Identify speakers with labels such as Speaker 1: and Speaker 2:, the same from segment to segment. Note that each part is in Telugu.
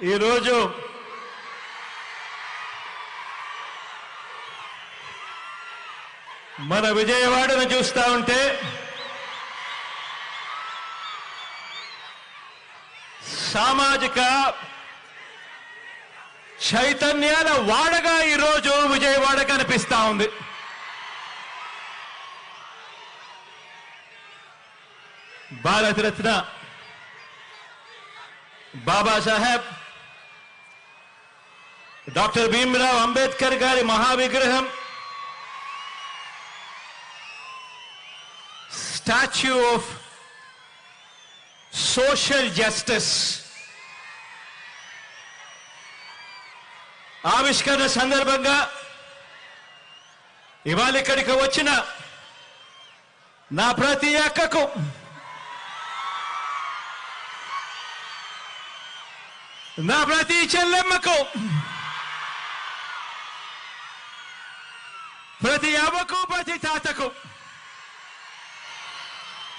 Speaker 1: ఈరోజు మన విజయవాడను చూస్తా ఉంటే సామాజిక చైతన్యాల వాడగా ఈరోజు విజయవాడ కనిపిస్తా ఉంది. భారతరత్న బాబాసాహెబ్ డాక్టర్ భీమ్రావ్ అంబేద్కర్ గారి మహావిగ్రహం, స్టాచ్యూ ఆఫ్ సోషల్ జస్టిస్ ఆవిష్కరణ సందర్భంగా ఇవాళ ఇక్కడికి వచ్చిన నా ప్రతి అక్కకు, నా ప్రతి చెల్లెమ్మకు, ప్రతి అవ్వకు, ప్రతి తాతకు,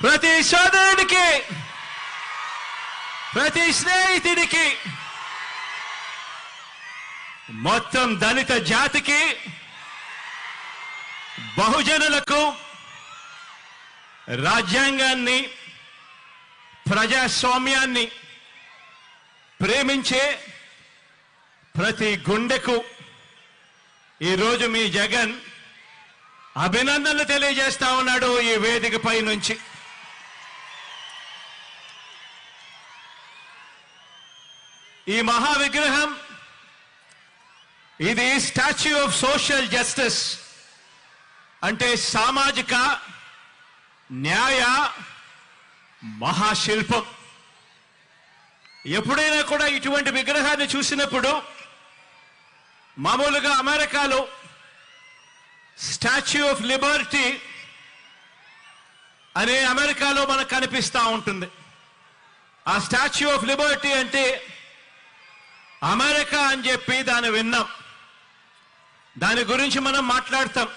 Speaker 1: ప్రతి సోదరుడికి, ప్రతి స్నేహితుడికి, మొత్తం దళిత జాతికి, బహుజనులకు, రాజ్యాంగాన్ని, ప్రజాస్వామ్యాన్ని ప్రేమించే ప్రతి గుండెకు ఈరోజు మీ జగన్ అభినందనలు తెలియజేస్తా ఉన్నాడు ఈ వేదికపై నుంచి. ఈ మహావిగ్రహం, ఇది స్టాచ్యూ ఆఫ్ సోషల్ జస్టిస్ అంటే సామాజిక న్యాయ మహాశిల్పం. ఎప్పుడైనా కూడా ఇటువంటి విగ్రహాన్ని చూసినప్పుడు మామూలుగా అమెరికాలో స్టాచ్యూ ఆఫ్ లిబర్టీ అనే అమెరికాలో మనకు కనిపిస్తూ ఉంటుంది. ఆ స్టాచ్యూ ఆఫ్ లిబర్టీ అంటే అమెరికా అని చెప్పి దాన్ని విన్నాం, దాని గురించి మనం మాట్లాడతాం.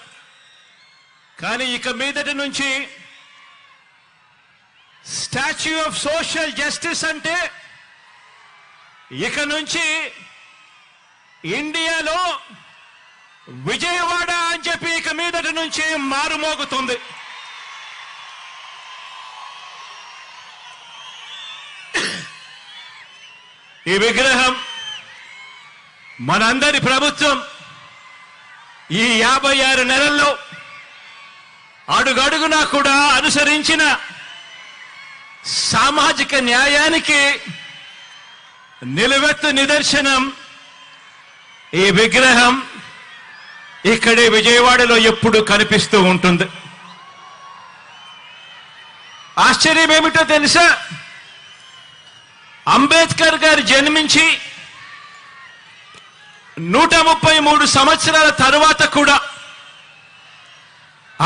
Speaker 1: కానీ ఇక మీదటి నుంచి స్టాచ్యూ ఆఫ్ సోషల్ జస్టిస్ అంటే ఇక నుంచి ఇండియాలో విజయవాడ అని చెప్పి ఇక మీదటి నుంచి మారుమోగుతుంది. ఈ విగ్రహం మనందరి ప్రభుత్వం ఈ 56 నెలల్లో అడుగడుగునా కూడా అనుసరించిన సామాజిక న్యాయానికి నిలువెత్తు నిదర్శనం. ఈ విగ్రహం ఇక్కడే విజయవాడలో ఎప్పుడు కనిపిస్తూ ఉంటుంది. ఆశ్చర్యం ఏమిటో తెలుసా? అంబేద్కర్ గారు జన్మించి 133 సంవత్సరాల తరువాత కూడా,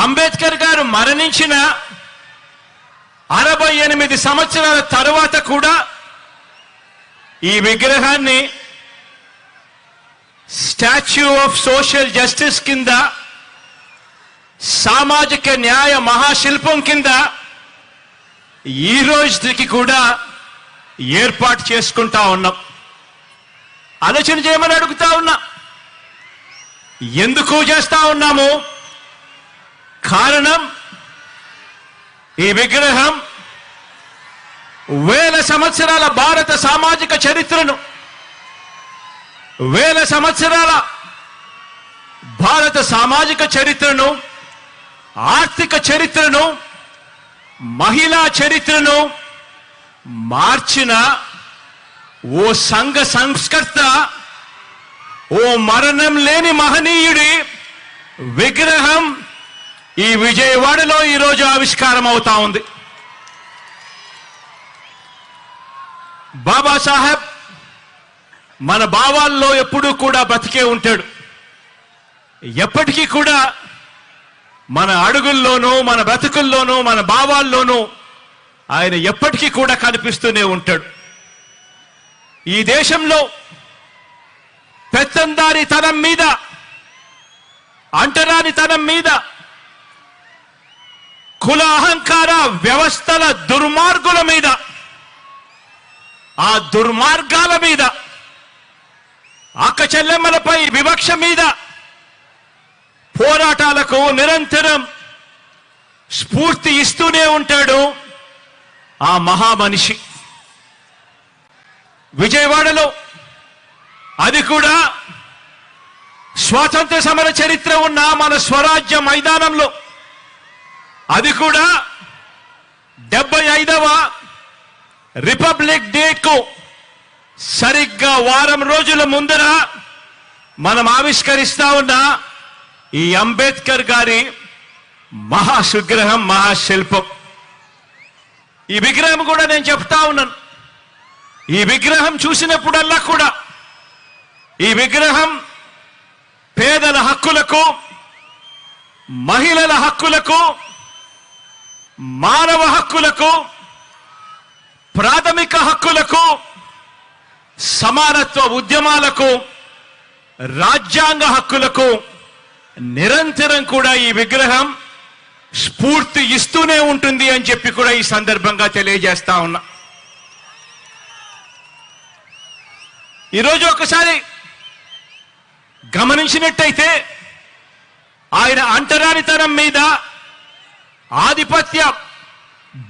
Speaker 1: అంబేద్కర్ గారు మరణించిన 68 సంవత్సరాల తరువాత కూడా ఈ విగ్రహాన్ని స్టాచ్యూ ఆఫ్ సోషల్ జస్టిస్ కింద, సామాజిక న్యాయ మహాశిల్పం కింద ఈ రోజుకి కూడా ఏర్పాటు చేసుకుంటా ఉన్నాం. ఆలోచన చేయమని అడుగుతా ఉన్నా. ఎందుకు చేస్తా ఉన్నాము? కారణం, ఈ విగ్రహం వేల సంవత్సరాల భారత సామాజిక చరిత్రను, వేల సంవత్సరాల భారత సామాజిక చరిత్రను, ఆర్థిక చరిత్రను, మహిళా చరిత్రను మార్చిన ఓ సంఘ సంస్కర్త, ఓ మరణం లేని మహనీయుడి విగ్రహం ఈ విజయవాడలో ఈరోజు ఆవిష్కారం అవుతా ఉంది. బాబాసాహెబ్ మన భావాల్లో ఎప్పుడూ కూడా బతికే ఉంటాడు. ఎప్పటికీ కూడా మన అడుగుల్లోనూ, మన బ్రతుకుల్లోనూ, మన భావాల్లోనూ ఆయన ఎప్పటికీ కూడా కనిపిస్తూనే ఉంటాడు. ఈ దేశంలో పెత్తందారితనం మీద, అంటరానితనం మీద, కుల అహంకార వ్యవస్థల దుర్మార్గుల మీద, ఆ దుర్మార్గాల మీద అక్క చెల్లెమ్మలపై వివక్ష మీద పోరాటాలకు నిరంతరం స్ఫూర్తి ఇస్తూనే ఉంటాడు ఆ మహామనిషి. విజయవాడలో, అది కూడా స్వాతంత్ర సమర చరిత్ర ఉన్న మన స్వరాజ్య మైదానంలో, అది కూడా 75వ రిపబ్లిక్ డేకు సరిగ్గా వారం రోజుల ముందర మనం ఆవిష్కరిస్తా ఉన్న ఈ అంబేద్కర్ గారి మహాసుగ్రహం, మహాశిల్పం. ఈ విగ్రహం కూడా నేను చెప్తా ఉన్నాను, ఈ విగ్రహం చూసినప్పుడల్లా కూడా ఈ విగ్రహం పేదల హక్కులకు, మహిళల హక్కులకు, మానవ హక్కులకు, ప్రాథమిక హక్కులకు, సమానత్వ ఉద్యమాలకు, రాజ్యాంగ హక్కులకు నిరంతరం కూడా ఈ విగ్రహం స్ఫూర్తి ఇస్తూనే ఉంటుంది అని చెప్పి కూడా ఈ సందర్భంగా తెలియజేస్తా ఉన్నా. ఈరోజు ఒకసారి గమనించినట్టయితే ఆయన అంటరానితనం మీద, ఆధిపత్య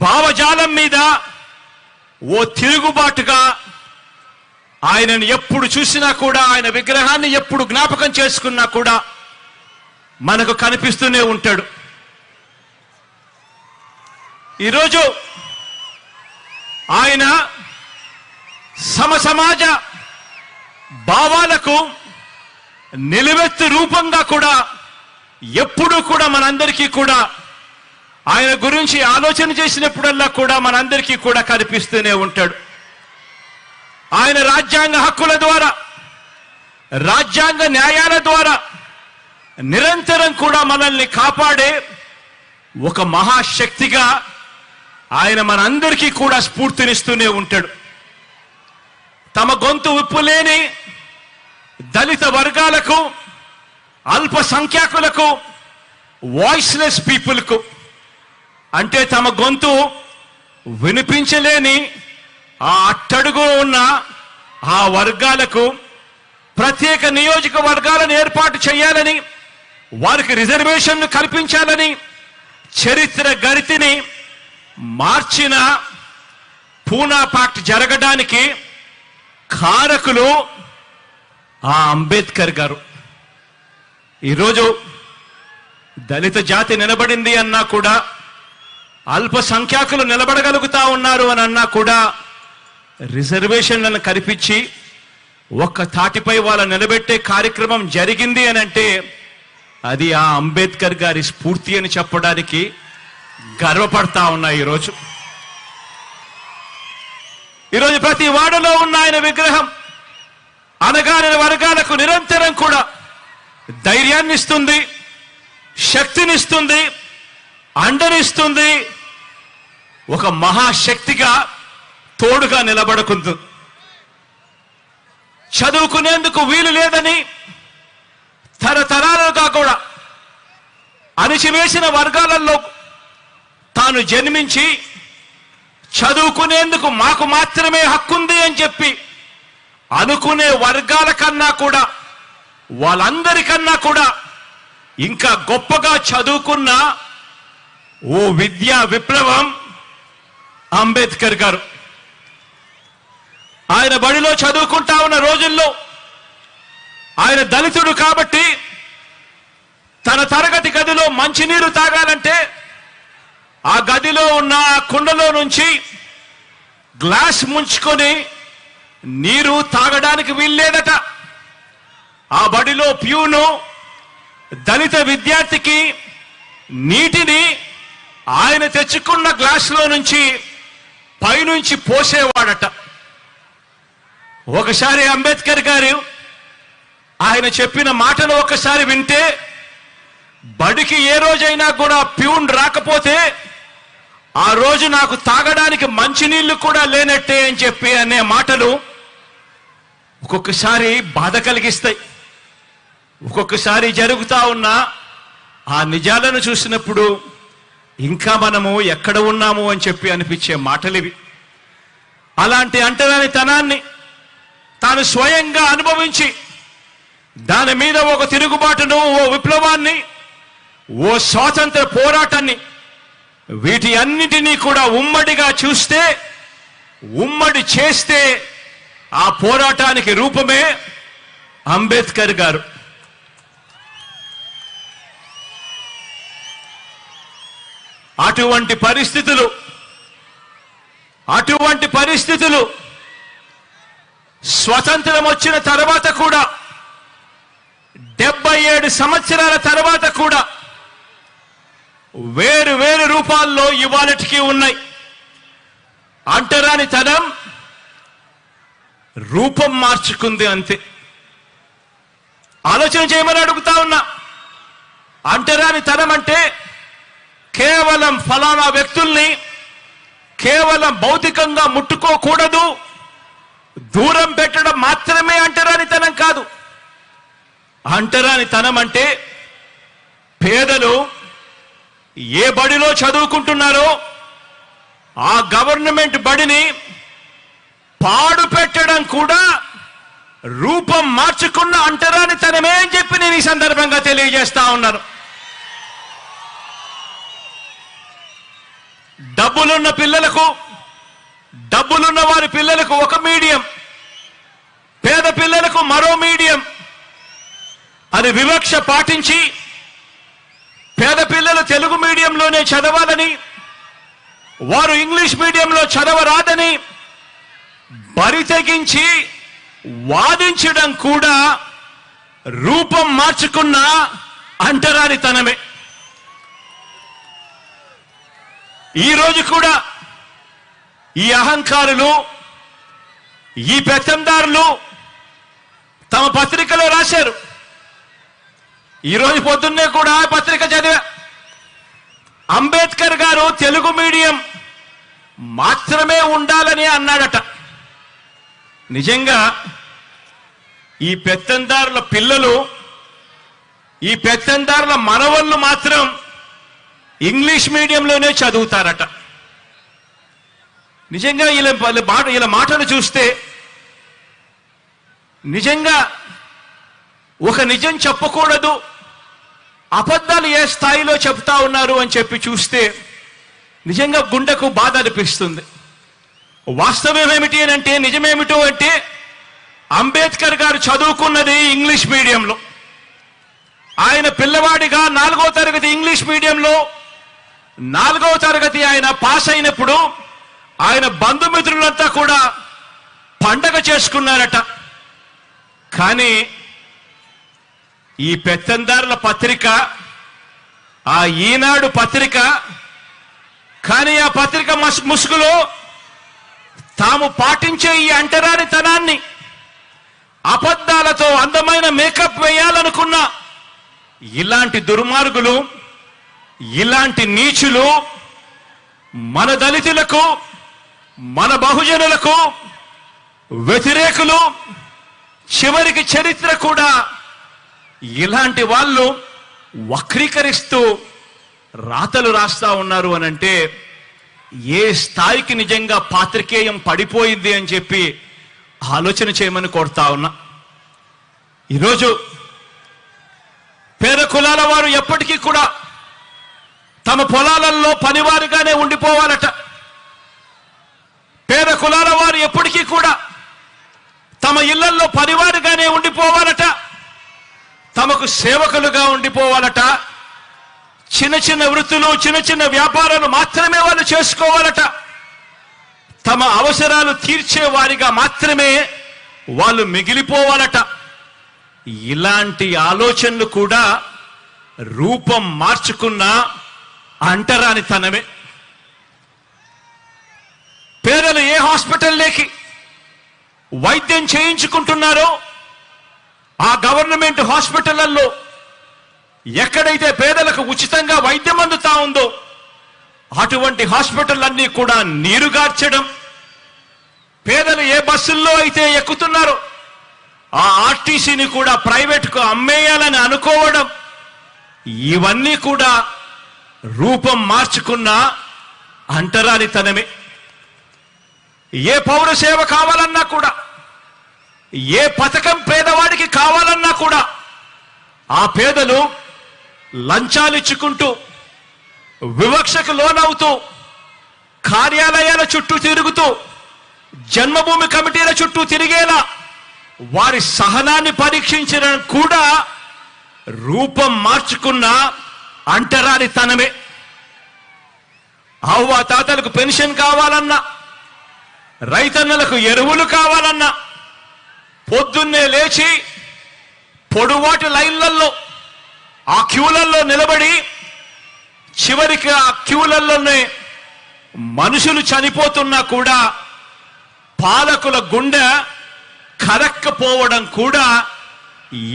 Speaker 1: భావజాలం మీద ఓ తిరుగుబాటుగా ఆయనను ఎప్పుడు చూసినా కూడా, ఆయన విగ్రహాన్ని ఎప్పుడు జ్ఞాపకం చేసుకున్నా కూడా మనకు కనిపిస్తూనే ఉంటాడు. ఈరోజు ఆయన సమసమాజ భావాలకు నిలువెత్తు రూపంగా కూడా ఎప్పుడూ కూడా మనందరికీ కూడా ఆయన గురించి ఆలోచన చేసినప్పుడల్లా కూడా మనందరికీ కూడా కనిపిస్తూనే ఉంటాడు. ఆయన రాజ్యాంగ హక్కుల ద్వారా, రాజ్యాంగ న్యాయాల ద్వారా నిరంతరం కూడా మనల్ని కాపాడే ఒక మహాశక్తిగా ఆయన మనందరికీ కూడా స్ఫూర్తినిస్తూనే ఉంటాడు. తమ గొంతు విప్పులేని దళిత వర్గాలకు, అల్పసంఖ్యాకులకు, వాయిస్లెస్ పీపుల్కు, అంటే తమ గొంతు వినిపించలేని ఆ అట్టడుగు ఉన్న ఆ వర్గాలకు ప్రత్యేక నియోజకవర్గాలను ఏర్పాటు చేయాలని, వారికి రిజర్వేషన్ను కల్పించాలని చరిత్ర గరితిని మార్చిన పూనా పాక్ట్ జరగడానికి కారకులు ఆ అంబేద్కర్ గారు. ఈరోజు దళిత జాతి నిలబడింది అన్నా కూడా, అల్పసంఖ్యాకులు నిలబడగలుగుతా ఉన్నారు అని అన్నా కూడా, రిజర్వేషన్లను కల్పించి ఒక్క తాటిపై వాళ్ళ నిలబెట్టే కార్యక్రమం జరిగింది అని అంటే అది ఆ అంబేద్కర్ గారి స్ఫూర్తి అని చెప్పడానికి గర్వపడతా ఉన్నా. ఈరోజు ప్రతి వాడలో ఉన్న ఆయన విగ్రహం అణగారిన వర్గాలకు నిరంతరం కూడా ధైర్యాన్ని ఇస్తుంది, శక్తినిస్తుంది, అండనిస్తుంది, ఒక మహాశక్తిగా తోడుగా నిలబడుకుంది. చదువుకునేందుకు వీలు లేదని తరతరాలుగా కూడా అణిచివేసిన వర్గాలలో తాను జన్మించి చదువుకునేందుకు మాకు మాత్రమే హక్కుంది అని చెప్పి అనుకునే వర్గాల కన్నా కూడా, వాళ్ళందరికన్నా కూడా ఇంకా గొప్పగా చదువుకున్న ఓ విద్యా విప్లవం అంబేద్కర్ గారు. ఆయన బడిలో చదువుకుంటా ఉన్న రోజుల్లో ఆయన దళితుడు కాబట్టి తన తరగతి గదిలో మంచినీరు తాగాలంటే ఆ గదిలో ఉన్న కుండలో నుంచి గ్లాస్ ముంచుకొని నీరు తాగడానికి వీల్లేదట. ఆ బడిలో ప్యూను దళిత విద్యార్థికి నీటిని ఆయన తెచ్చుకున్న గ్లాసులో నుంచి పైనుంచి పోసేవాడట. ఒకసారి అంబేద్కర్ గారు ఆయన చెప్పిన మాటలు ఒకసారి వింటే, బడికి ఏ రోజైనా కూడా ప్యూన్ రాకపోతే ఆ రోజు నాకు తాగడానికి మంచినీళ్లు కూడా లేనట్టే అని చెప్పి అనే మాటలు ఒక్కొక్కసారి బాధ కలిగిస్తాయి. ఒక్కొక్కసారి జరుగుతా ఉన్న ఆ నిజాలను చూసినప్పుడు ఇంకా మనము ఎక్కడ ఉన్నాము అని చెప్పి అనిపించే మాటలివి. అలాంటి అంటరానితనాన్ని తాను స్వయంగా అనుభవించి దాని మీద ఒక తిరుగుబాటును, ఓ విప్లవాన్ని, ఓ స్వాతంత్ర పోరాటాన్ని, వీటి అన్నిటినీ కూడా ఉమ్మడిగా చూస్తే, ఉమ్మడి చేస్తే ఆ పోరాటానికి రూపమే అంబేద్కర్ గారు. అటువంటి పరిస్థితులు స్వతంత్రం వచ్చిన తర్వాత కూడా 77 సంవత్సరాల తర్వాత కూడా వేరు వేరు రూపాల్లో ఇవాళటికి ఉన్నాయి. అంటరానితనం రూపం మార్చుకుంది అంతే. ఆలోచన చేయమని అడుగుతా ఉన్నా. అంటరానితనం అంటే కేవలం ఫలానా వ్యక్తుల్ని కేవలం భౌతికంగా ముట్టుకోకూడదు, దూరం పెట్టడం మాత్రమే అంటరానితనం కాదు. అంటరానితనం అంటే పేదలు ఏ బడిలో చదువుకుంటున్నారో ఆ గవర్నమెంట్ బడిని పాడు పెట్టడం కూడా రూపం మార్చుకున్న అంటరానితనమే అని చెప్పి నేను ఈ సందర్భంగా తెలియజేస్తా ఉన్నాను. డబ్బులున్న వారి పిల్లలకు ఒక మీడియం, పేద పిల్లలకు మరో మీడియం అని వివక్ష పాటించి పేద పిల్లలు తెలుగు మీడియంలోనే చదవాలని, వారు ఇంగ్లీష్ మీడియంలో చదవరాదని బరి తెగించి వాదించడం కూడా రూపం మార్చుకున్న అంటరానితనమే. ఈరోజు కూడా ఈ అహంకారులు, ఈ పెత్తందారులు తమ పత్రికలో రాశారు. ఈరోజు పొద్దున్నే కూడా పత్రిక చదివా. అంబేద్కర్ గారు తెలుగు మీడియం మాత్రమే ఉండాలని అన్నాడట. నిజంగా ఈ పెత్తందారుల పిల్లలు, ఈ పెత్తందారుల మనవళ్ళు మాత్రం ఇంగ్లీష్ మీడియంలోనే చదువుతారట. నిజంగా ఇలా మాటలు చూస్తే నిజంగా ఒక నిజం చెప్పకూడదు, అబద్ధాలు ఏ స్థాయిలో చెప్తా ఉన్నారు అని చెప్పి చూస్తే నిజంగా గుండెకు బాధ అనిపిస్తుంది. వాస్తవం ఏమిటి అని అంటే, నిజమేమిటో అంటే, అంబేద్కర్ గారు చదువుకున్నది ఇంగ్లీష్ మీడియంలో. ఆయన పిల్లవాడిగా 4వ తరగతి ఇంగ్లీష్ మీడియంలో 4వ తరగతి ఆయన పాస్ అయినప్పుడు ఆయన బంధుమిత్రులంతా కూడా పండగ చేసుకున్నారట. కానీ ఈ పెత్తందారుల పత్రిక, ఆ ఈనాడు పత్రిక, కానీ ఆ పత్రిక ముసుగులో తాము పాటించే ఈ అంటరానితనాన్ని, అబద్ధాలతో అందమైన మేకప్ వేయాలనుకున్న ఇలాంటి దుర్మార్గులు, ఇలాంటి నీచులు మన దళితులకు, మన బహుజనులకు వ్యతిరేకులు, చివరికి చరిత్ర కూడా ఇలాంటి వాళ్ళు వక్రీకరిస్తూ రాతలు రాస్తా ఉన్నారు అనంటే ఏ స్థాయికి నిజంగా పాత్రికేయం పడిపోయింది అని చెప్పి ఆలోచన చేయమని కోరుతా ఉన్నా. ఈరోజు పేద కులాల వారు ఎప్పటికీ కూడా తమ పొలాలలో పనివారుగానే ఉండిపోవాలట. పేద కులాల వారు ఎప్పటికీ కూడా తమ ఇళ్లలో పనివారుగానే ఉండిపోవాలట. తమకు సేవకులుగా ఉండిపోవాలట. చిన్న చిన్న వృత్తులు, చిన్న చిన్న వ్యాపారాలు మాత్రమే వాళ్ళు చేసుకోవాలట. తమ అవసరాలు తీర్చే వారిగా మాత్రమే వాళ్ళు మిగిలిపోవాలట. ఇలాంటి ఆలోచనలు కూడా రూపం మార్చుకున్న అంటరానితనమే. పేదలు ఏ హాస్పిటల్లోకి వైద్యం చేయించుకుంటున్నారో ఆ గవర్నమెంట్ హాస్పిటళ్లలో ఎక్కడైతే పేదలకు ఉచితంగా వైద్యం అందుతా ఉందో అటువంటి హాస్పిటల్ కూడా నీరుగార్చడం, పేదలు ఏ బస్సుల్లో అయితే ఎక్కుతున్నారో ఆ ఆర్టీసీని కూడా ప్రైవేట్కు అమ్మేయాలని అనుకోవడం, ఇవన్నీ కూడా రూపం మార్చుకున్న అంటరానితనమే. ఏ పౌర సేవ కావాలన్నా కూడా, ఏ పథకం పేదవాడికి కావాలన్నా కూడా ఆ పేదలు లంచాలిచ్చుకుంటూ వివక్షకు లోనవుతూ కార్యాలయాల చుట్టూ తిరుగుతూ జన్మభూమి కమిటీల చుట్టూ తిరిగేలా వారి సహనాన్ని పరీక్షించడం కూడా రూపం మార్చుకున్న అంటరానితనమే. అవ్వ తాతలకు పెన్షన్ కావాలన్నా, రైతన్నలకు ఎరువులు కావాలన్నా పొద్దున్నే లేచి పొడువాటి లైన్లలో ఆ క్యూలల్లో నిలబడి చివరికి ఆ క్యూలలోనే మనుషులు చనిపోతున్నా కూడా పాలకుల గుండె కరక్కపోవడం కూడా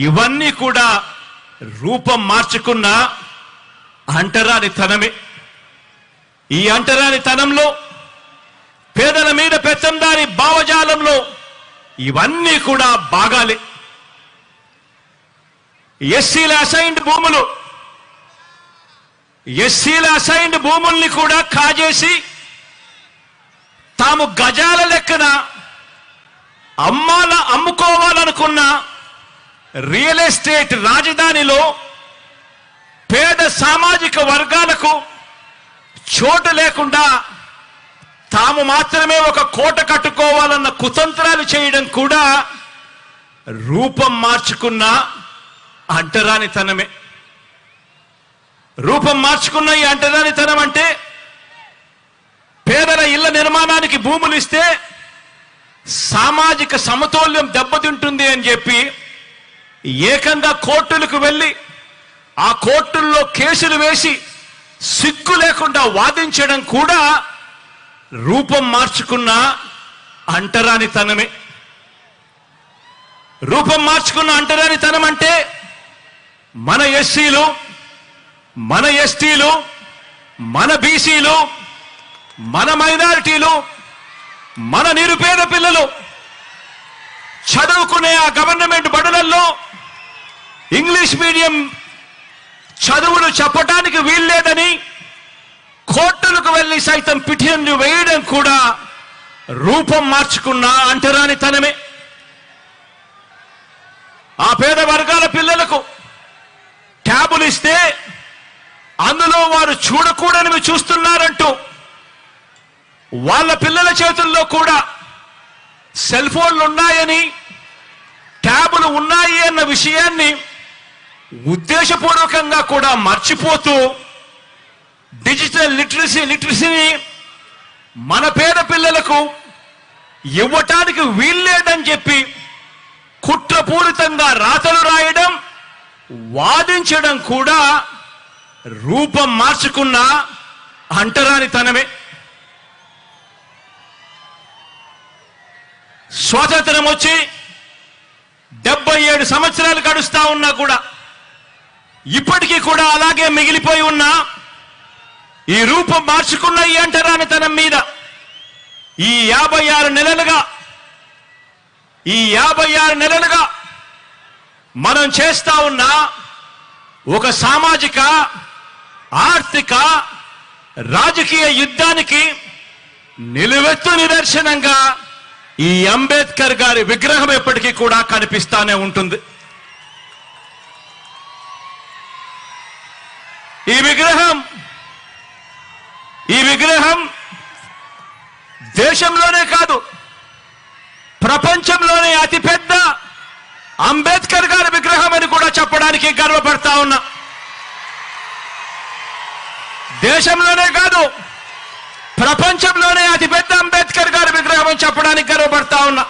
Speaker 1: ఇవన్నీ కూడా రూపం మార్చుకున్న అంటరానితనమే. ఈ అంటరానితనంలో పేదల మీద పెత్తందారి భావజాలంలో ఇవన్నీ కూడా భాగాలే. ఎస్సీల అసైన్డ్ భూముల్ని కూడా కాజేసి తాము గజాల లెక్కన అమ్ముకోవాలనుకున్న రియల్ ఎస్టేట్ రాజధానిలో పేద సామాజిక వర్గాలకు చోటు లేకుండా తాము మాత్రమే ఒక కోట కట్టుకోవాలన్న కుతంత్రాలు చేయడం కూడా రూపం మార్చుకున్న అంటరానితనమే. రూపం మార్చుకున్న ఈ అంటరానితనం అంటే పేదల ఇళ్ల నిర్మాణానికి భూములు ఇస్తే సామాజిక సమతౌల్యం దెబ్బతింటుంది అని చెప్పి ఏకంగా కోర్టులకు వెళ్ళి ఆ కోర్టుల్లో కేసులు వేసి సిగ్గు లేకుండా వాదించడం కూడా రూపం మార్చుకున్న అంటరానితనమే. రూపం మార్చుకున్న అంటరానితనం అంటే మన ఎస్సీలు, మన ఎస్టీలు, మన బీసీలు, మన మైనారిటీలు, మన నిరుపేద పిల్లలు చదువుకునే ఆ గవర్నమెంట్ బడులలో ఇంగ్లీష్ మీడియం చదువులు చెప్పటానికి వీల్లేదని కోర్టులకు వెళ్లి సైతం పిటిషన్లు వేయడం కూడా రూపం మార్చుకున్న అంటరానితనమే. ఆ పేద వర్గాల పిల్లలకు ట్యాబులు ఇస్తే అందులో వారు చూడకూడనివి చూస్తున్నారంటూ వాళ్ళ పిల్లల చేతుల్లో కూడా సెల్ ఫోన్లు ఉన్నాయని, ట్యాబులు ఉన్నాయి అన్న విషయాన్ని ఉద్దేశపూర్వకంగా కూడా మర్చిపోతూ డిజిటల్ లిటరసీని మన పేద పిల్లలకు ఇవ్వటానికి వీల్లేదని చెప్పి కుట్రపూరితంగా రాతలు రాయడం, వాదించడం కూడా రూపం మార్చుకున్న అంటరానితనమే. స్వాతంత్రం వచ్చి 77 సంవత్సరాలు గడుస్తా ఉన్నా కూడా ఇప్పటికీ కూడా అలాగే మిగిలిపోయి ఉన్న ఈ రూపం మార్చుకున్న ఈ అంటరానితనం మీద ఈ 56 నెలలుగా మనం చేస్తా ఉన్న ఒక సామాజిక, ఆర్థిక, రాజకీయ యుద్ధానికి నిలువెత్తు నిదర్శనంగా ఈ అంబేద్కర్ గారి విగ్రహం ఎప్పటికీ కూడా కనిపిస్తానే ఉంటుంది. ఈ విగ్రహం దేశంలోనే కాదు ప్రపంచంలోనే అతిపెద్ద అంబేద్కర్ గారి విగ్రహం అని కూడా చెప్పడానికి గర్వపడతా ఉన్నా. దేశంలోనే కాదు ప్రపంచంలోనే అతిపెద్ద అంబేద్కర్ గారి విగ్రహం అని చెప్పడానికి గర్వపడతా ఉన్నా.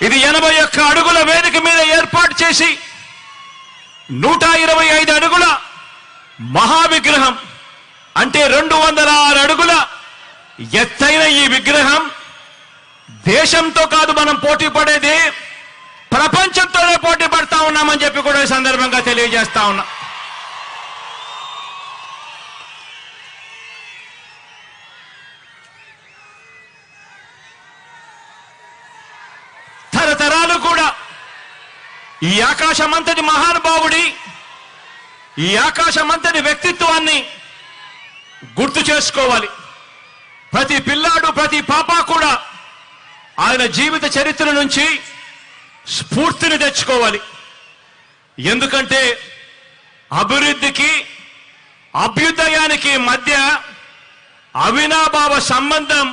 Speaker 1: ఇది 81 అడుగుల వేదిక మీద ఏర్పాటు చేసి 125 అడుగుల మహావిగ్రహం అంటే 206 అడుగుల ఎత్తైన ఈ విగ్రహం దేశంతో కాదు మనం పోటీ పడేది, ప్రపంచంతోనే పోటీ పడతా ఉన్నామని చెప్పి కూడా ఈ సందర్భంగా తెలియజేస్తా ఉన్నా. తరతరాలు కూడా ఈ ఆకాశమంతటి మహానుభావుడి, ఈ ఆకాశమంతటి వ్యక్తిత్వాన్ని గుర్తు చేసుకోవాలి. ప్రతి పిల్లాడు, ప్రతి పాప కూడా ఆయన జీవిత చరిత్ర నుంచి స్ఫూర్తిని తెచ్చుకోవాలి. ఎందుకంటే అభివృద్ధికి అభ్యుదయానికి మధ్య అవినాభావ సంబంధం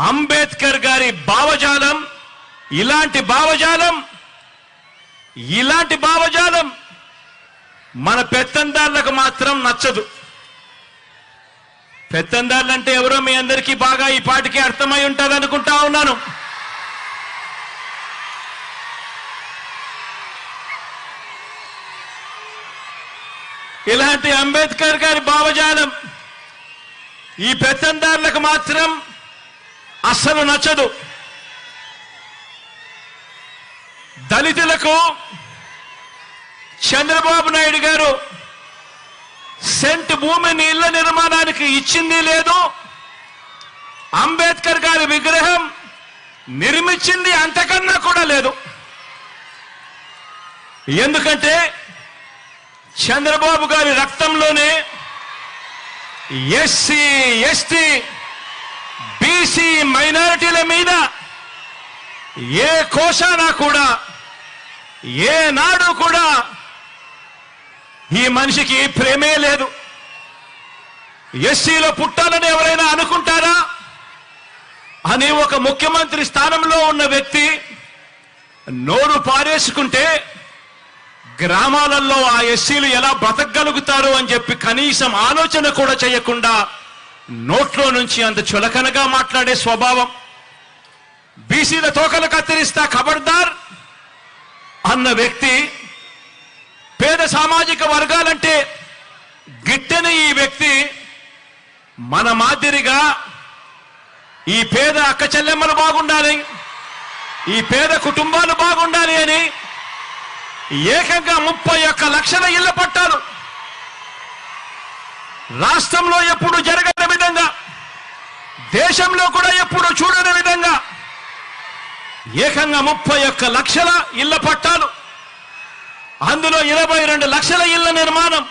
Speaker 1: అంబేద్కర్ గారి భావజాలం. ఇలాంటి భావజాలం మన పెత్తందారులకు మాత్రం నచ్చదు. పెత్తందారులు అంటే ఎవరో మీ అందరికీ బాగా ఈ పాటికి అర్థమై ఉంటుంది అనుకుంటా ఉన్నాను. ఇలాంటి అంబేద్కర్ గారి భావజాలం ఈ పెత్తందారులకు మాత్రం అస్సలు నచ్చదు. దళితులకు చంద్రబాబు నాయుడు గారు సెంట్ భూమిని ఇళ్ల నిర్మాణానికి ఇచ్చింది లేదు, అంబేద్కర్ గారి విగ్రహం నిర్మించింది అంతకన్నా కూడా లేదు. ఎందుకంటే చంద్రబాబు గారి రక్తంలోనే ఎస్సీ, ఎస్టీ, బీసీ మైనారిటీల మీద ఏ కోశానా కూడా ఏనాడు కూడా ఈ మనిషికి ప్రేమే లేదు. ఎస్సీలో పుట్టాలని ఎవరైనా అనుకుంటారా అని ఒక ముఖ్యమంత్రి స్థానంలో ఉన్న వ్యక్తి నోరు పారేసుకుంటే గ్రామాలలో ఆ ఎస్సీలు ఎలా బ్రతకగలుగుతారు అని చెప్పి కనీసం ఆలోచన కూడా చేయకుండా నోట్లో నుంచి అంత చులకనగా మాట్లాడే స్వభావం. బీసీల తోకలు కత్తిరిస్తా ఖబర్దార్ అన్న వ్యక్తి, పేద సామాజిక వర్గాలంటే గిట్టని ఈ వ్యక్తి మన మాదిరిగా ఈ పేద అక్క చెల్లెమ్మలు బాగుండాలి, ఈ పేద కుటుంబాలు బాగుండాలి అని ఏకంగా 31 లక్షల ఇళ్ల పట్టాలు రాష్ట్రంలో ఎప్పుడు జరగని విధంగా, దేశంలో కూడా ఎప్పుడు చూడని విధంగా ఏకంగా 31 లక్షల ఇళ్ల పట్టాలు, అందులో 22 లక్షల ఇళ్ల నిర్మాణం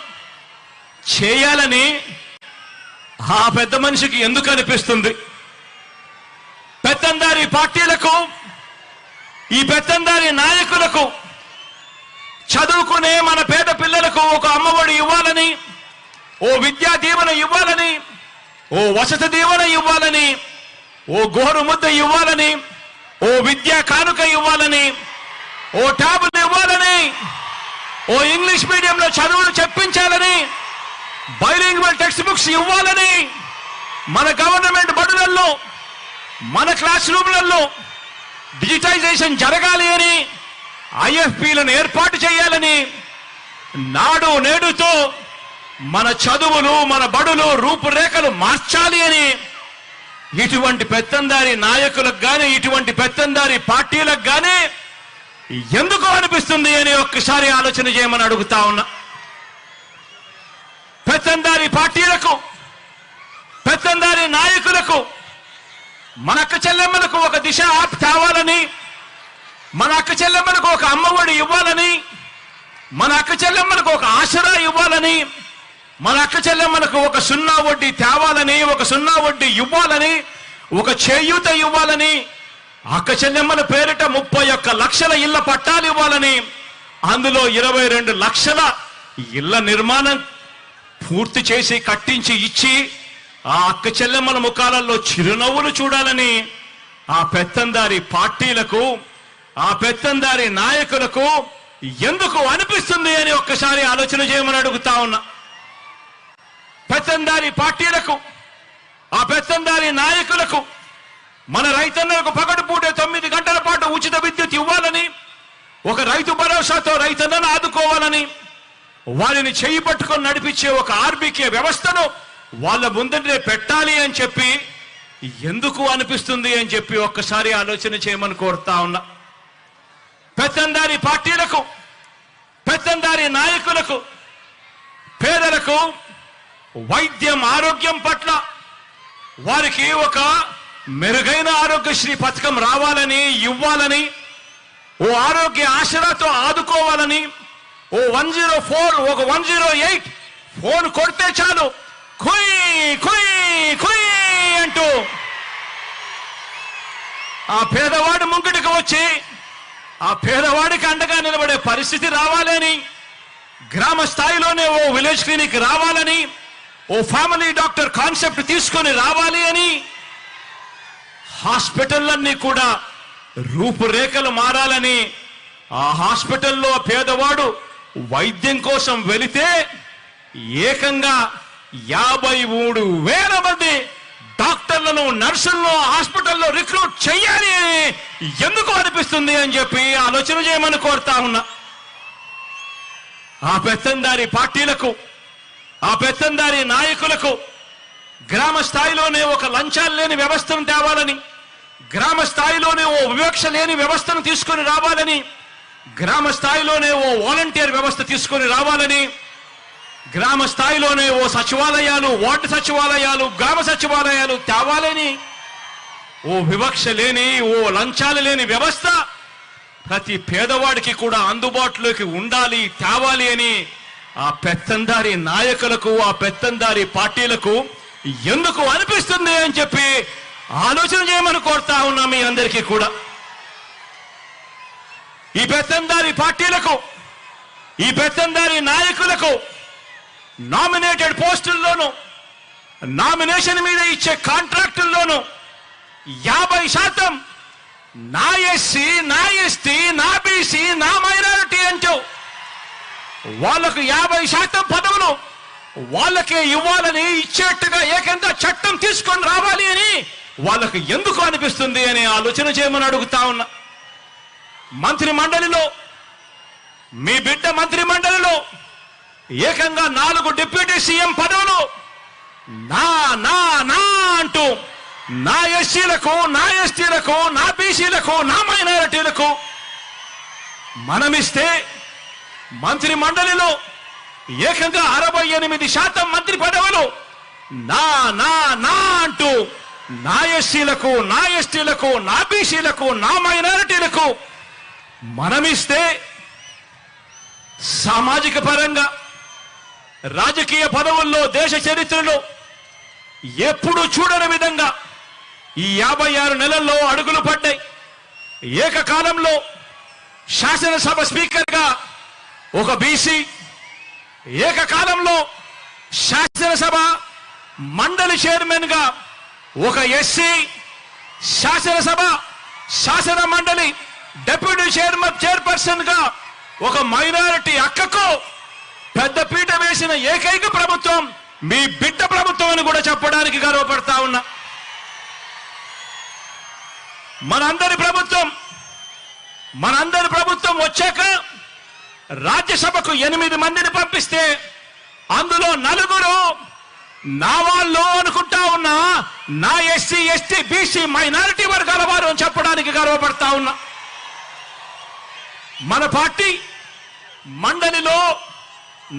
Speaker 1: చేయాలని ఆ పెద్ద మనిషికి ఎందుకు అనిపిస్తుంది? పెత్తందారి పార్టీలకు, ఈ పెత్తందారి నాయకులకు చదువుకునే మన పేద పిల్లలకు ఒక అమ్మఒడి ఇవ్వాలని, ఓ విద్యా దీవెన ఇవ్వాలని, ఓ వసతి దీవెన ఇవ్వాలని, ఓ గోరు ముద్ద ఇవ్వాలని, ఓ విద్యా కానుక ఇవ్వాలని, ఓ ట్యాబులు ఇవ్వాలని, ఓ ఇంగ్లీష్ మీడియంలో చదువులు చెప్పించాలని, బైలింగ్వల్ టెక్స్ట్ బుక్స్ ఇవ్వాలని, మన గవర్నమెంట్ బడులలో మన క్లాస్ రూమ్లలో డిజిటైజేషన్ జరగాలి అని, ఐఎఫ్పీలను ఏర్పాటు చేయాలని, నాడు నేడుతో మన చదువులు మన బడులు రూపురేఖలు మార్చాలి అని ఇటువంటి పెత్తందారి నాయకులకు గాని, ఇటువంటి పెత్తందారి పార్టీలకు గాని ఎందుకు అనిపిస్తుంది అని ఒక్కసారి ఆలోచన చేయమని అడుగుతా ఉన్నా. పెత్తందారి పార్టీలకు, పెత్తందారి నాయకులకు మన అక్క చెల్లెమ్మలకు ఒక దిశ యాప్ తేవాలని, మన అక్క చెల్లెమ్మలకు ఒక అమ్మఒడి ఇవ్వాలని, మన అక్క చెల్లెమ్మలకు ఒక ఆసరా ఇవ్వాలని, మన అక్క చెల్లెమ్మలకు ఒక 0 వడ్డీ తేవాలని, ఒక 0 వడ్డీ ఇవ్వాలని, ఒక చేయూత ఇవ్వాలని, అక్క చెల్లెమ్మల పేరిట 31 లక్షల ఇళ్ల పట్టాలు ఇవ్వాలని, అందులో 22 లక్షల ఇళ్ల నిర్మాణం పూర్తి చేసి కట్టించి ఇచ్చి ఆ అక్క చెల్లెమ్మల ముఖాలలో చిరునవ్వులు చూడాలని ఆ పెత్తందారి పార్టీలకు, ఆ పెత్తందారి నాయకులకు ఎందుకు అనిపిస్తుంది అని ఒక్కసారి ఆలోచన చేయమని అడుగుతా ఉన్నా. పెత్తందారి పార్టీలకు, ఆ పెత్తందారి నాయకులకు మన రైతన్నలకు పగటిపూటే 9 గంటల పాటు ఉచిత విద్యుత్ ఇవ్వాలని, ఒక రైతు భరోసాతో రైతన్నను ఆదుకోవాలని, వారిని చేయి పట్టుకొని నడిపించే ఒక ఆర్బీకే వ్యవస్థను వాళ్ళ ముందరే పెట్టాలి అని చెప్పి ఎందుకు అనిపిస్తుంది అని చెప్పి ఒక్కసారి ఆలోచన చేయమని కోరుతా ఉన్నా. పెత్తందారి పార్టీలకు, పెత్తందారి నాయకులకు, పేదలకు వైద్యం ఆరోగ్యం పట్ల వారికి ఒక మెరుగైన ఆరోగ్యశ్రీ పథకం రావాలని, ఇవ్వాలని, ఓ ఆరోగ్య ఆసరాతో ఆదుకోవాలని, ఓ 104 ఒక 108 ఫోన్ కొడితే చాలు కుయ్ కుయ్ కుయ్ అంటూ ఆ పేదవాడు ముంగిటికి వచ్చి ఆ పేదవాడికి అండగా నిలబడే పరిస్థితి రావాలని, గ్రామ స్థాయిలోనే ఓ విలేజ్ క్లినిక్ రావాలని, ఓ ఫ్యామిలీ డాక్టర్ కాన్సెప్ట్ తీసుకొని రావాలి అని, హాస్పిటల్లన్నీ కూడా రూపురేఖలు మారాలని, ఆ హాస్పిటల్లో పేదవాడు వైద్యం కోసం వెళితే ఏకంగా 53,000 మంది డాక్టర్లను, నర్సులను హాస్పిటల్లో రిక్రూట్ చెయ్యాలి అని ఎందుకు అనిపిస్తుంది అని చెప్పి ఆలోచన చేయమని కోరుతా ఉన్నా. ఆ పెత్తందారి పార్టీలకు, ఆ పెత్తందారి నాయకులకు గ్రామ స్థాయిలోనే ఒక లంచాలు లేని వ్యవస్థను తేవాలని, గ్రామ స్థాయిలోనే ఓ వివక్ష లేని వ్యవస్థను తీసుకొని రావాలని, గ్రామ స్థాయిలోనే ఓ వాలంటీర్ వ్యవస్థ తీసుకొని రావాలని, గ్రామ స్థాయిలోనే ఓ సచివాలయాలు, వార్డు సచివాలయాలు, గ్రామ సచివాలయాలు తేవాలని, ఓ వివక్ష లేని, ఓ లంచాలు లేని వ్యవస్థ ప్రతి పేదవాడికి కూడా అందుబాటులోకి ఉండాలి, తేవాలి అని ఆ పెత్తందారి నాయకులకు, ఆ పెత్తందారి పార్టీలకు ఎందుకు అనిపిస్తుంది అని చెప్పి ఆలోచన చేయమని కోరుతా ఉన్నా మీ అందరికీ కూడా. ఈ పెత్తందారి పార్టీలకు, ఈ పెత్తందారి నాయకులకు నామినేటెడ్ పోస్టుల్లోనూ, నామినేషన్ మీద ఇచ్చే కాంట్రాక్టుల్లోనూ 50% నా ఎస్సీ, నా ఎస్టీ, నా బీసీ, నా మైనారిటీ అంటూ వాళ్లకు 50% పదవులు వాళ్ళకే ఇవ్వాలని, ఇచ్చేట్టుగా ఏకంగా చట్టం తీసుకొని రావాలి అని వాళ్ళకు ఎందుకు అనిపిస్తుంది అని ఆలోచన చేయమని అడుగుతా ఉన్నా. మంత్రి మండలిలో, మీ బిడ్డ మంత్రి మండలిలో ఏకంగా 4 డిప్యూటీ సీఎం పదవులు నా నా నా అంటూ నా ఎస్సీలకు, నా ఎస్టీలకు, నా బీసీలకు, నా మైనారిటీలకు మనమిస్తే మంత్రి మండలిలో ఏకంగా 68% మంత్రి పదవులు నా నా నా అంటూ నా ఎస్సీలకు, నా ఎస్టీలకు, నా బీసీలకు, నా మైనారిటీలకు మనమిస్తే సామాజిక పరంగా, రాజకీయ పదవుల్లో దేశ చరిత్రలో ఎప్పుడు చూడని విధంగా ఈ 56 నెలల్లో అడుగులు పడ్డాయి. ఏకకాలంలో శాసనసభ స్పీకర్గా ఒక బీసీ, ఏకకాలంలో శాసనసభ మండలి చైర్మన్ గా ఒక ఎస్సీ, శాసనసభ శాసన మండలి డిప్యూటీ చైర్పర్సన్ గా ఒక మైనారిటీ అక్కకు పెద్దపీట వేసిన ఏకైక ప్రభుత్వం మీ బిడ్డ ప్రభుత్వం అని కూడా చెప్పడానికి గర్వపడతా ఉన్నా. మనందరి ప్రభుత్వం వచ్చాక రాజ్యసభకు 8 మందిని పంపిస్తే అందులో 4 నా వాళ్ళు అనుకుంటా ఉన్నా, నా ఎస్సీ, ఎస్టీ, బీసీ, మైనారిటీ వర్గాల వారు అని చెప్పడానికి గర్వపడతా ఉన్నా. మన పార్టీ మండలిలో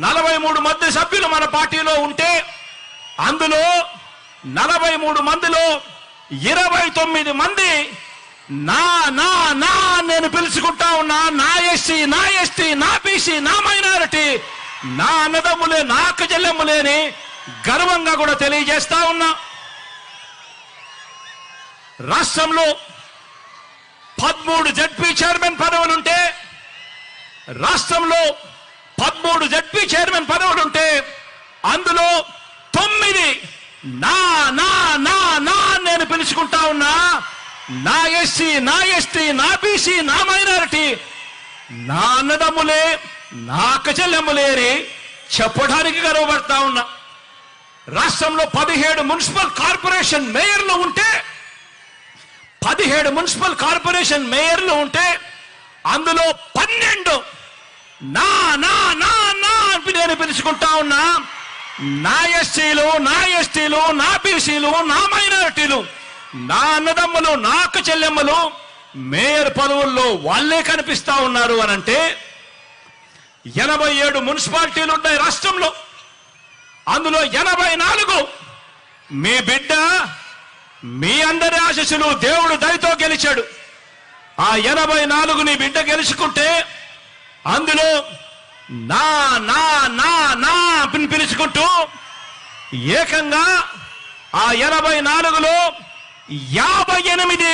Speaker 1: 43 మంది సభ్యులు మన పార్టీలో ఉంటే అందులో 43 మందిలో 29 మంది నా నా నా నేను పిలుచుకుంటా ఉన్నా. నా ఎస్సీ, నా ఎస్టీ, నా బీసీ, నా మైనారిటీ, నా అన్నదమ్ములే, నా అక్క చెల్లెమ్ములేని గర్వంగా కూడా తెలియజేస్తా ఉన్నా. రాష్ట్రంలో 13 జడ్పీ చైర్మన్ పదవులుంటే, రాష్ట్రంలో 13 జడ్పీ చైర్మన్ పదవులుంటే అందులో 9 నా నా నా నా నేను పిలుచుకుంటా ఉన్నా. నా ఎస్సీ, నా ఎస్టీ, నా బీసీ, నా మైనారిటీ, నా అన్నదమ్ములే, నా అక్క చెల్లెమ్ములేని చెప్పడానికి గర్వపడతా ఉన్నా. రాష్ట్రంలో 17 మున్సిపల్ కార్పొరేషన్ మేయర్లు ఉంటే, 17 మున్సిపల్ కార్పొరేషన్ మేయర్లు ఉంటే అందులో 12 నా నా నా నా అని నేను పిలుచుకుంటా ఉన్నా. నా ఎస్సీలు, నా ఎస్టీలు, నా బీసీలు, నా మైనారిటీలు, నా అన్నదమ్ములు, నా అక్క చెల్లెమ్మలు మేయర్ పదవుల్లో వాళ్ళే కనిపిస్తా ఉన్నారు అనంటే 87 మున్సిపాలిటీలు ఉన్నాయి రాష్ట్రంలో. అందులో 84 మీ బిడ్డ, మీ అందరి ఆశీస్సులు దేవుడు దయతో గెలిచాడు. ఆ 84 నీ బిడ్డ గెలుచుకుంటే అందులో నా నా నా నా పిలుచుకుంటూ ఏకంగా ఆ 84లో 58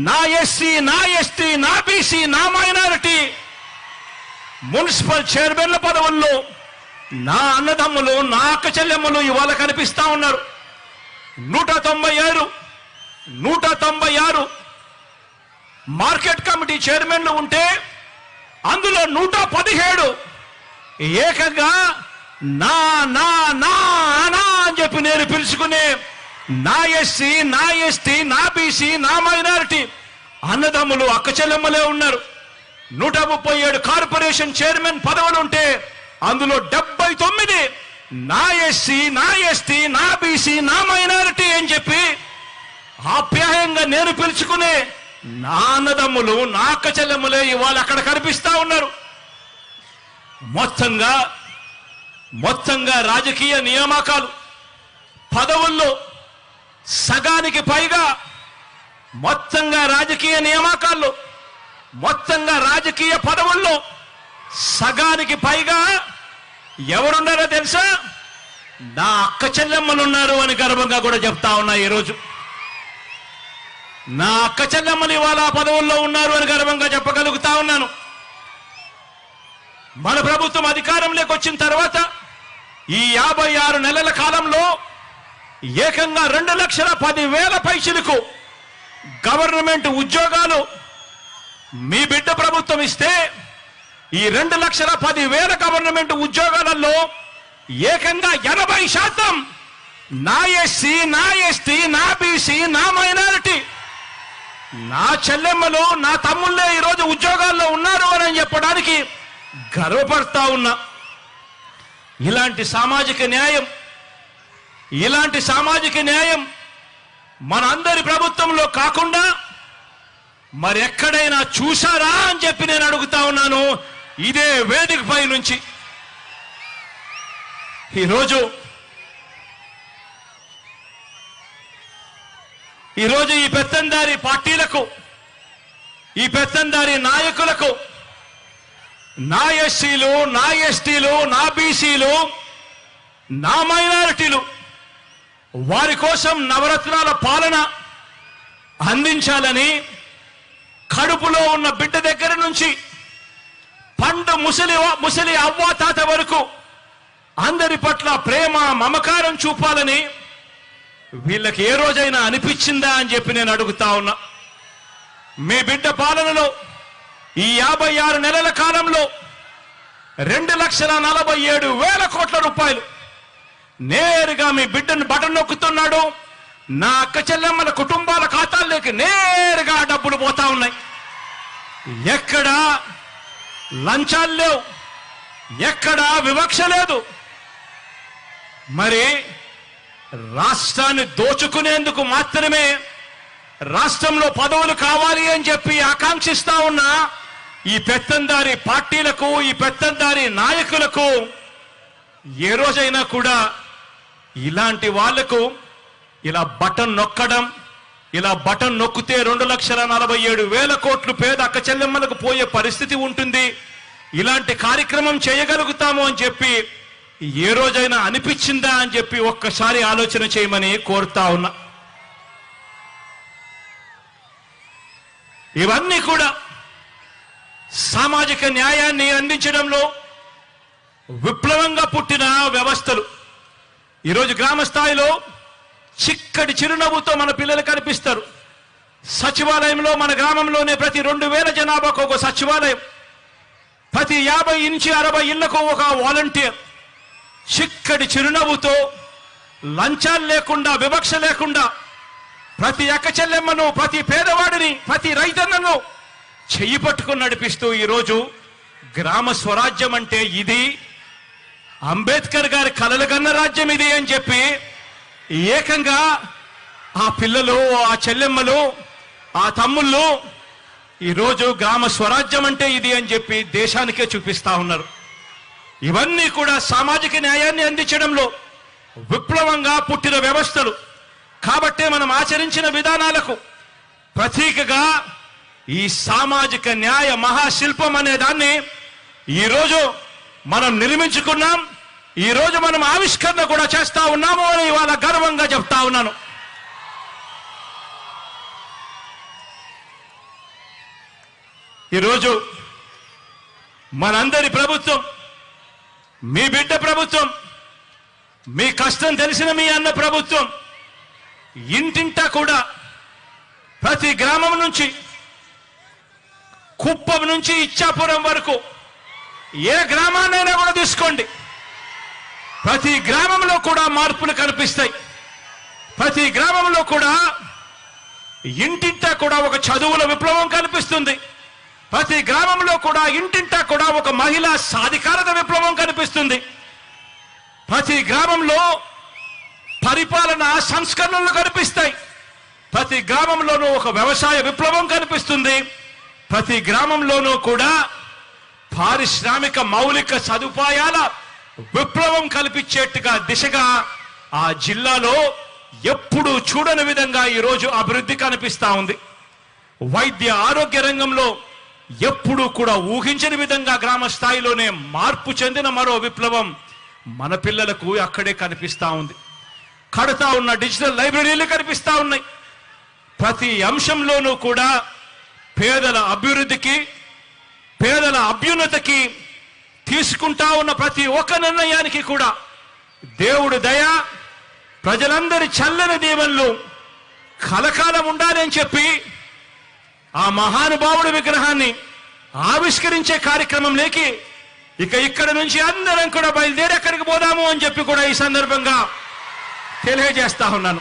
Speaker 1: నా ఎస్సీ, నా ఎస్టీ, నా బీసీ, నా మైనారిటీ మున్సిపల్ చైర్మన్ల పదవుల్లో నా అన్నదమ్ములు, నా అక్క చెల్లెమ్మలు ఇవాళ కనిపిస్తా ఉన్నారు. 196 మార్కెట్ కమిటీ చైర్మన్లు ఉంటే అందులో 117 ఏకంగా నా నా నా నా అని చెప్పి నేను పిలుచుకునే నా ఎస్సీ, నా ఎస్టీ, నా బీసీ, నా మైనారిటీ అన్నదమ్ములు, అక్క చెల్లెమ్మలే ఉన్నారు. 137 కార్పొరేషన్ చైర్మన్ పదవులు ఉంటే అందులో 79 నా ఎస్సీ, నా ఎస్టీ, నా బీసీ, నా మైనారిటీ అని చెప్పి ఆప్యాయంగా నేను పిలుచుకునే నా అన్నదమ్ములు, నా అక్క చెల్లెమ్మలే ఇవాళ అక్కడ కనిపిస్తా ఉన్నారు. మొత్తంగా రాజకీయ నియామకాలు పదవుల్లో సగానికి పైగా మొత్తంగా రాజకీయ పదవుల్లో సగానికి పైగా ఎవరున్నారో తెలుసా? నా అక్క చెల్లెమ్మలు ఉన్నారు అని గర్వంగా కూడా చెప్తా ఉన్నా. ఈరోజు నా అక్క చెల్లెమ్మలు ఇవాళ పదవుల్లో ఉన్నారు అని గర్వంగా చెప్పగలుగుతా ఉన్నాను. మన ప్రభుత్వం అధికారంలోకి వచ్చిన తర్వాత ఈ 56 నెలల కాలంలో ఏకంగా 2,10,000 పైచిలకు గవర్నమెంట్ ఉద్యోగాలు మీ బిడ్డ ప్రభుత్వం ఇస్తే ఈ 2,10,000 గవర్నమెంట్ ఉద్యోగాలలో ఏకంగా 80% నా ఎస్సీ, నా ఎస్టీ, నా బీసీ, నా మైనారిటీ నా చెల్లెమ్మలు, నా తమ్ముళ్ళే ఈరోజు ఉద్యోగాల్లో ఉన్నారు అని చెప్పడానికి గర్వపడతా ఉన్నా. ఇలాంటి సామాజిక న్యాయం మన అందరి ప్రభుత్వంలో కాకుండా మరెక్కడైనా చూశారా అని చెప్పి నేను అడుగుతా ఉన్నాను ఇదే వేదికపై నుంచి. ఈరోజు ఈ పెత్తందారి పార్టీలకు, ఈ పెత్తందారి నాయకులకు నా ఎస్సీలు, నా ఎస్టీలు, నా బీసీలు, నా మైనారిటీలు వారి కోసం నవరత్నాల పాలన అందించాలని కడుపులో ఉన్న బిడ్డ దగ్గర నుంచి పండు ముసలి అవ్వ తాత వరకు అందరి పట్ల ప్రేమ మమకారం చూపాలని వీళ్ళకి ఏ రోజైనా అనిపించిందా అని చెప్పి నేను అడుగుతా ఉన్నా. మీ బిడ్డ పాలనలో ఈ 56 నెలల కాలంలో 2,47,000 కోట్ల రూపాయలు నేరుగా మీ బిడ్డను బటన్ నొక్కుతున్నాడు. నా అక్క చెల్లెమ్మల కుటుంబాల ఖాతాల్లోకి నేరుగా డబ్బులు పోతా ఉన్నాయి. ఎక్కడా లంచాలు లేవు, ఎక్కడా వివక్ష లేదు. మరి రాష్ట్రాన్ని దోచుకునేందుకు మాత్రమే రాష్ట్రంలో పదవులు కావాలి అని చెప్పి ఆకాంక్షిస్తా ఉన్న ఈ పెత్తందారి పార్టీలకు, ఈ పెత్తందారి నాయకులకు ఏ రోజైనా కూడా ఇలాంటి వాళ్లకు ఇలా బటన్ నొక్కడం, ఇలా బటన్ నొక్కితే 2,47,000 కోట్లు పేద అక్క చెల్లెమ్మలకు పోయే పరిస్థితి ఉంటుంది, ఇలాంటి కార్యక్రమం చేయగలుగుతాము అని చెప్పి ఏ రోజైనా అనిపించిందా అని చెప్పి ఒక్కసారి ఆలోచన చేయమని కోరుతా ఉన్నా. ఇవన్నీ కూడా సామాజిక న్యాయాన్ని అందించడంలో విప్లవంగా పుట్టిన వ్యవస్థలు. ఈరోజు గ్రామ స్థాయిలో చిక్కటి చిరునవ్వుతో మన పిల్లలు కనిపిస్తారు. సచివాలయంలో మన గ్రామంలోనే ప్రతి 2,000 జనాభాకు ఒక సచివాలయం, ప్రతి 50 నుంచి 60 ఇళ్లకు ఒక వాలంటీర్. చిక్కటి చిరునవ్వుతో, లంచాలు లేకుండా, వివక్ష లేకుండా ప్రతి అక్క చెల్లెమ్మను, ప్రతి పేదవాడిని, ప్రతి రైతన్నను చెయ్యి పట్టుకుని నడిపిస్తూ ఈరోజు గ్రామ స్వరాజ్యం అంటే ఇది, అంబేద్కర్ గారి కలలు కన్న రాజ్యం ఇది అని చెప్పి ఏకంగా ఆ పిల్లలు, ఆ చెల్లెమ్మలు, ఆ తమ్ముళ్ళు ఈరోజు గ్రామ స్వరాజ్యం అంటే ఇది అని చెప్పి దేశానికే చూపిస్తా ఉన్నారు. ఇవన్నీ కూడా సామాజిక న్యాయాన్ని అందించడంలో విప్లవంగా పుట్టిన వ్యవస్థలు. కాబట్టే మనం ఆచరించిన విధానాలకు ప్రతీకగా ఈ సామాజిక న్యాయ మహాశిల్పం అనే దాన్ని ఈరోజు మనం నిర్మించుకున్నాం. ఈరోజు మనం ఆవిష్కరణ కూడా చేస్తా ఉన్నాము అని ఇవాళ గర్వంగా చెప్తా ఉన్నాను. ఈరోజు మనందరి ప్రభుత్వం, మీ బిడ్డ ప్రభుత్వం, మీ కష్టం తెలిసిన మీ అన్న ప్రభుత్వం ఇంటింటా కూడా ప్రతి గ్రామం నుంచి కుప్పం నుంచి ఇచ్చాపురం వరకు ఏ గ్రామాన్నైనా కూడా తీసుకోండి, ప్రతి గ్రామంలో కూడా మార్పులు కనిపిస్తాయి. ప్రతి గ్రామంలో కూడా ఇంటింటా కూడా ఒక చదువుల విప్లవం కనిపిస్తుంది. ప్రతి గ్రామంలో కూడా ఇంటింటా కూడా ఒక మహిళా సాధికారత విప్లవం కనిపిస్తుంది. ప్రతి గ్రామంలో పరిపాలన సంస్కరణలు కనిపిస్తాయి. ప్రతి గ్రామంలోనూ ఒక వ్యవసాయ విప్లవం కనిపిస్తుంది. ప్రతి గ్రామంలోనూ కూడా పారిశ్రామిక మౌలిక సదుపాయాల విప్లవం కల్పించేట్టుగా దిశగా ఆ జిల్లాలో ఎప్పుడు చూడని విధంగా ఈరోజు అభివృద్ధి కనిపిస్తా ఉంది. వైద్య ఆరోగ్య రంగంలో ఎప్పుడూ కూడా ఊహించని విధంగా గ్రామ స్థాయిలోనే మార్పు చెందిన మరో విప్లవం మన పిల్లలకు అక్కడే కనిపిస్తా ఉంది. కడతా ఉన్న డిజిటల్ లైబ్రరీలు కనిపిస్తా ఉన్నాయి. ప్రతి అంశంలోనూ కూడా పేదల అభివృద్ధికి, పేదల అభ్యున్నతికి తీసుకుంటా ఉన్న ప్రతి ఒక్క నిర్ణయానికి కూడా దేవుడు దయ, ప్రజలందరి చల్లని దీవెనలు కలకాలం ఉండాలని చెప్పి ఆ మహానుభావుడి విగ్రహాన్ని ఆవిష్కరించే కార్యక్రమంలోకి ఇక్కడ నుంచి అందరం కూడా బయలుదేరి ఎక్కడికి పోదాము అని చెప్పి కూడా ఈ సందర్భంగా తెలియజేస్తా ఉన్నాను.